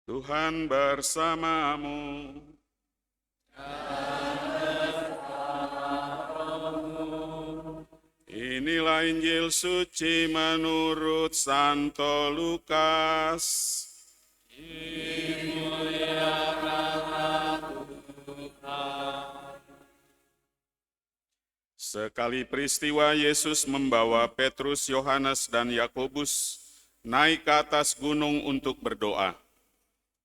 Tuhan bersamamu. Inilah Injil suci menurut Santo Lukas. Sekali peristiwa Yesus membawa Petrus, Yohanes, dan Yakobus naik ke atas gunung untuk berdoa.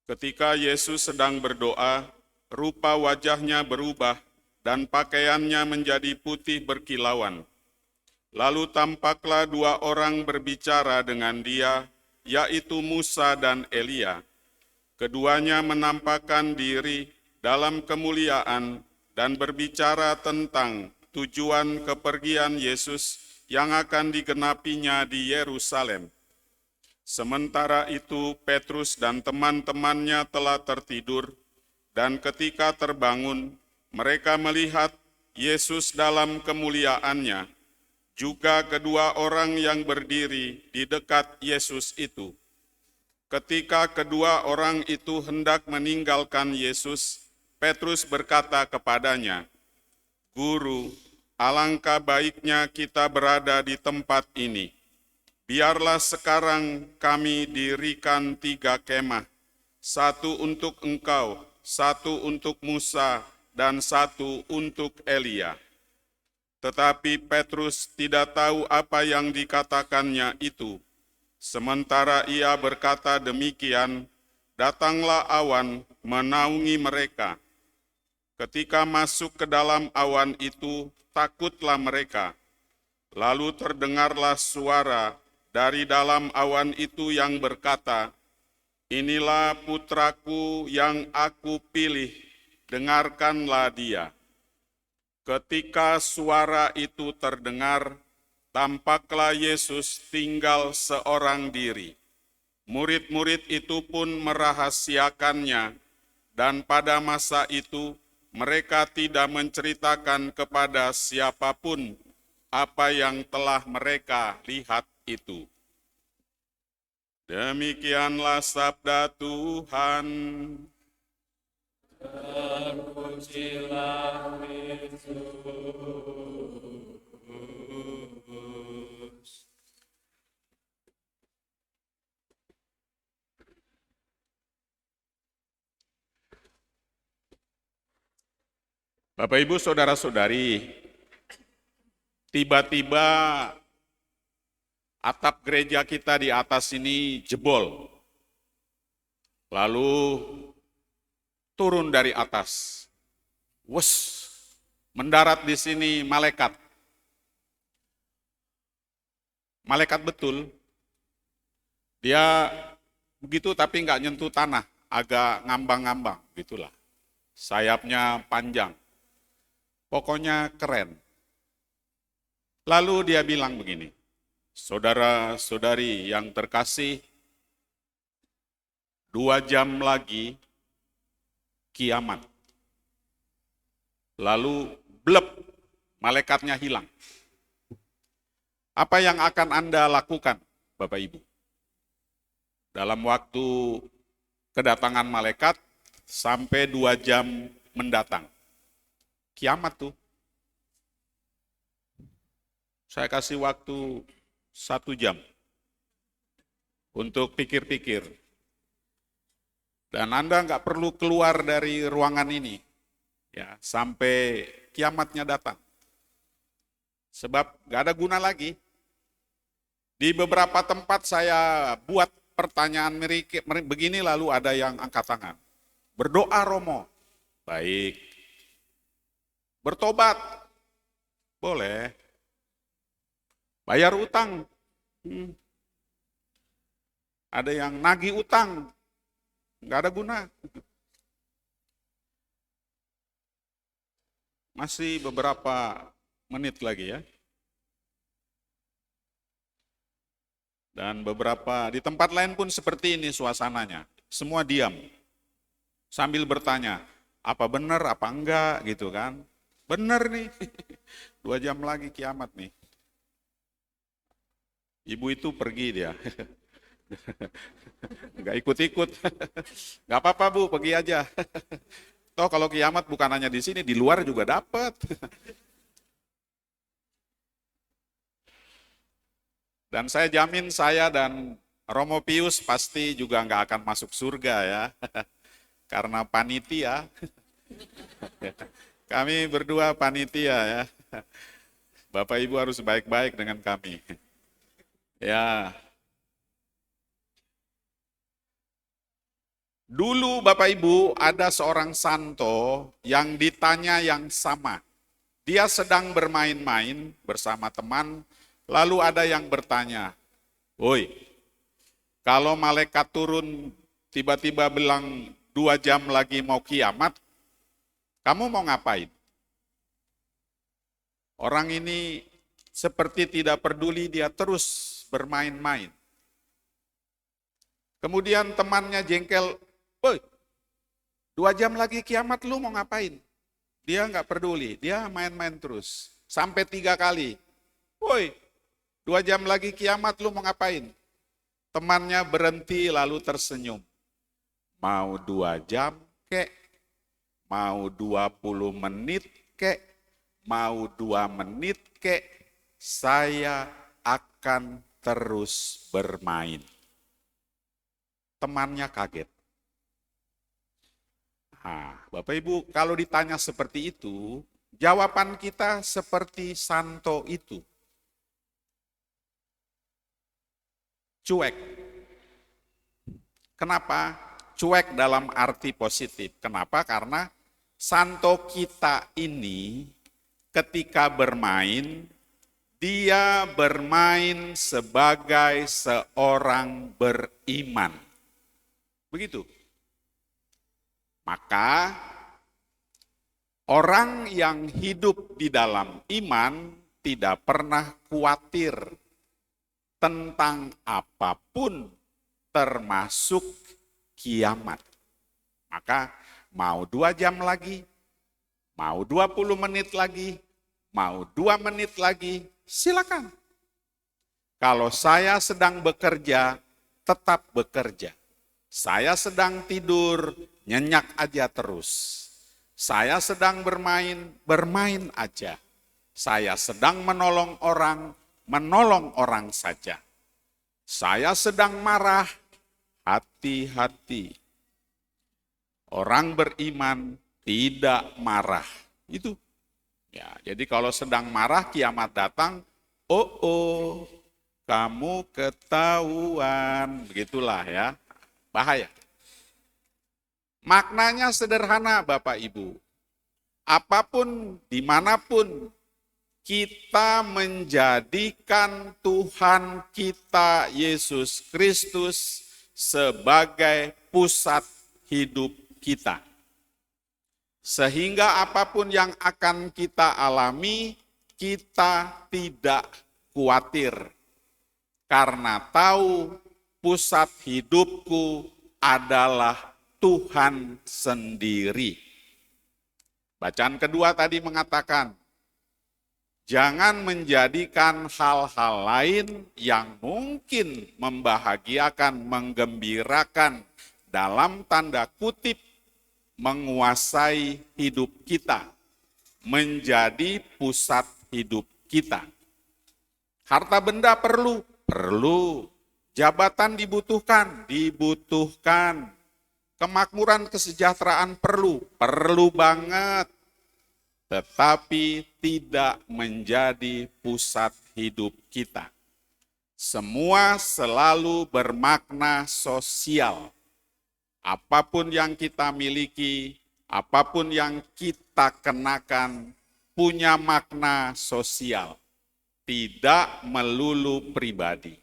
Ketika Yesus sedang berdoa, rupa wajahnya berubah dan pakaiannya menjadi putih berkilauan. Lalu tampaklah dua orang berbicara dengan dia, yaitu Musa dan Elia. Keduanya menampakkan diri dalam kemuliaan dan berbicara tentang tujuan kepergian Yesus yang akan digenapinya di Yerusalem. Sementara itu Petrus dan teman-temannya telah tertidur, dan ketika terbangun, mereka melihat Yesus dalam kemuliaannya, juga kedua orang yang berdiri di dekat Yesus itu. Ketika kedua orang itu hendak meninggalkan Yesus, Petrus berkata kepadanya, "Guru, alangkah baiknya kita berada di tempat ini. Biarlah sekarang kami dirikan 3 kemah, satu untuk engkau, satu untuk Musa, dan satu untuk Elia." Tetapi Petrus tidak tahu apa yang dikatakannya itu. Sementara ia berkata demikian, datanglah awan menaungi mereka. Ketika masuk ke dalam awan itu, takutlah mereka. Lalu terdengarlah suara dari dalam awan itu yang berkata, "Inilah putraku yang aku pilih, dengarkanlah dia." Ketika suara itu terdengar, tampaklah Yesus tinggal seorang diri. Murid-murid itu pun merahasiakannya, dan pada masa itu mereka tidak menceritakan kepada siapapun apa yang telah mereka lihat itu. Demikianlah sabda Tuhan. Terpujilah Kristus. Bapak, Ibu, Saudara-saudari, tiba-tiba atap gereja kita di atas ini jebol. Lalu turun dari atas. Wes, mendarat di sini malaikat. Malaikat betul. Dia begitu tapi nggak nyentuh tanah, agak ngambang-ngambang, gitulah. Sayapnya panjang. Pokoknya keren. Lalu dia bilang begini, "Saudara-saudari yang terkasih, 2 jam lagi kiamat." Lalu blep, malaikatnya hilang. Apa yang akan Anda lakukan, Bapak Ibu? Dalam waktu kedatangan malaikat sampai 2 jam mendatang. Kiamat tuh. Saya kasih waktu 1 jam untuk pikir-pikir. Dan Anda nggak perlu keluar dari ruangan ini ya sampai kiamatnya datang. Sebab nggak ada guna lagi. Di beberapa tempat saya buat pertanyaan begini, lalu ada yang angkat tangan. Berdoa Romo, baik. Bertobat, boleh. Bayar utang, ada yang nagih utang, nggak ada guna. Masih beberapa menit lagi ya. Dan beberapa di tempat lain pun seperti ini suasananya. Semua diam. Sambil bertanya, apa benar, apa enggak gitu kan. Benar nih, 2 jam lagi kiamat nih. Ibu itu pergi dia. Nggak ikut-ikut. Nggak apa-apa Bu, pergi aja. Toh kalau kiamat bukan hanya di sini, di luar juga dapat. Dan saya jamin saya dan Romo Pius pasti juga nggak akan masuk surga ya. Karena panitia. Kami berdua panitia ya. Bapak Ibu harus baik-baik dengan kami. Ya. Dulu Bapak Ibu ada seorang santo yang ditanya yang sama. Dia sedang bermain-main bersama teman, lalu ada yang bertanya, "Woi, kalau malaikat turun tiba-tiba bilang 2 jam lagi mau kiamat, kamu mau ngapain?" Orang ini seperti tidak peduli, dia terus bermain-main. Kemudian temannya jengkel, "Woi, 2 jam lagi kiamat lu mau ngapain?" Dia nggak peduli, dia main-main terus. Sampai 3 kali. "Woi, 2 jam lagi kiamat lu mau ngapain?" Temannya berhenti lalu tersenyum. Mau 2 jam kek, mau 20 menit kek, mau 2 menit kek, saya akan terus bermain. Temannya kaget. Nah, Bapak Ibu, kalau ditanya seperti itu, jawaban kita seperti santo itu. Cuek. Kenapa? Cuek dalam arti positif. Kenapa? Karena santo kita ini ketika bermain, dia bermain sebagai seorang beriman. Begitu. Maka orang yang hidup di dalam iman tidak pernah khawatir tentang apapun termasuk kiamat. Maka mau 2 jam lagi, mau 20 menit lagi, mau 2 menit lagi, silakan. Kalau saya sedang bekerja, tetap bekerja. Saya sedang tidur, nyenyak aja terus. Saya sedang bermain, bermain aja. Saya sedang menolong orang saja. Saya sedang marah, hati-hati. Orang beriman tidak marah. Itu. Ya, jadi kalau sedang marah, kiamat datang, oh, kamu ketahuan. Begitulah ya. Bahaya. Maknanya sederhana Bapak Ibu. Apapun, dimanapun, kita menjadikan Tuhan kita Yesus Kristus sebagai pusat hidup kita. Sehingga apapun yang akan kita alami, kita tidak khawatir. Karena tahu pusat hidupku adalah Tuhan sendiri. Bacaan kedua tadi mengatakan, jangan menjadikan hal-hal lain yang mungkin membahagiakan, menggembirakan, dalam tanda kutip, menguasai hidup kita, menjadi pusat hidup kita. Harta benda perlu. Jabatan dibutuhkan. Kemakmuran kesejahteraan perlu banget. Tetapi tidak menjadi pusat hidup kita. Semua selalu bermakna sosial. Apapun yang kita miliki, apapun yang kita kenakan, punya makna sosial. Tidak melulu pribadi.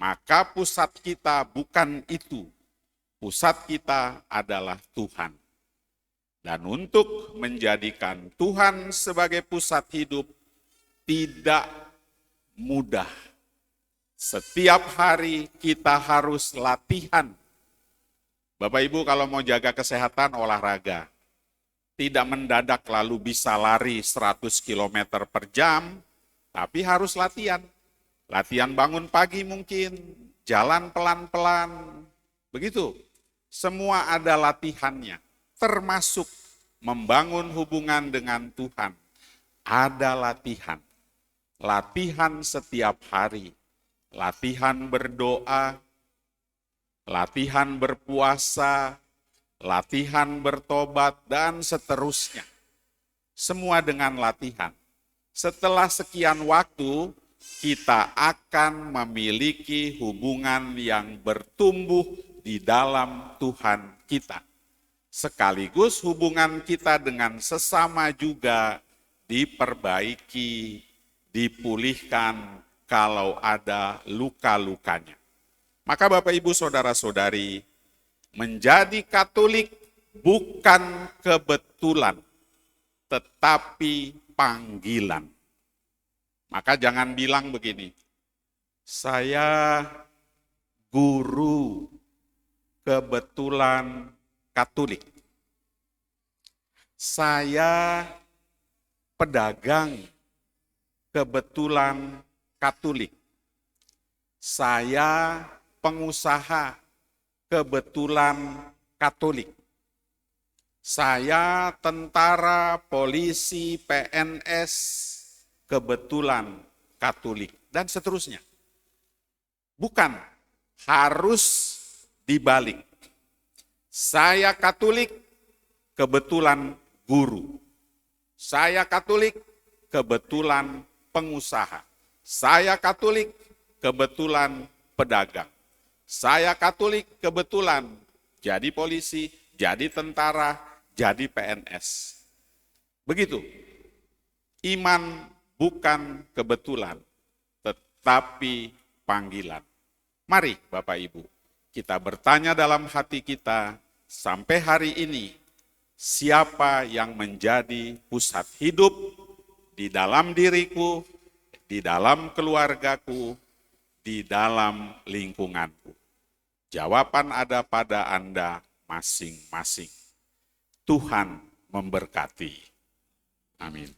Maka pusat kita bukan itu. Pusat kita adalah Tuhan. Dan untuk menjadikan Tuhan sebagai pusat hidup tidak mudah. Setiap hari kita harus latihan. Bapak Ibu kalau mau jaga kesehatan olahraga. Tidak mendadak lalu bisa lari 100 km per jam, tapi harus latihan. Latihan bangun pagi mungkin, jalan pelan-pelan. Begitu, semua ada latihannya, termasuk membangun hubungan dengan Tuhan. Ada latihan, latihan setiap hari, latihan berdoa, latihan berpuasa, latihan bertobat, dan seterusnya. Semua dengan latihan. Setelah sekian waktu, kita akan memiliki hubungan yang bertumbuh di dalam Tuhan kita. Sekaligus hubungan kita dengan sesama juga diperbaiki, dipulihkan kalau ada luka-lukanya. Maka Bapak Ibu Saudara-saudari, menjadi Katolik bukan kebetulan, tetapi panggilan. Maka jangan bilang begini, saya guru kebetulan Katolik. Saya pedagang kebetulan Katolik. Saya pengusaha kebetulan Katolik. Saya tentara, polisi, PNS, kebetulan Katolik, dan seterusnya. Bukan, harus dibalik. Saya Katolik, kebetulan guru. Saya Katolik, kebetulan pengusaha. Saya Katolik, kebetulan pedagang. Saya Katolik, kebetulan jadi polisi, jadi tentara, jadi PNS. Begitu. Iman bukan kebetulan, tetapi panggilan. Mari Bapak Ibu, kita bertanya dalam hati kita, sampai hari ini, siapa yang menjadi pusat hidup di dalam diriku, di dalam keluargaku, di dalam lingkunganku? Jawaban ada pada Anda masing-masing. Tuhan memberkati. Amin.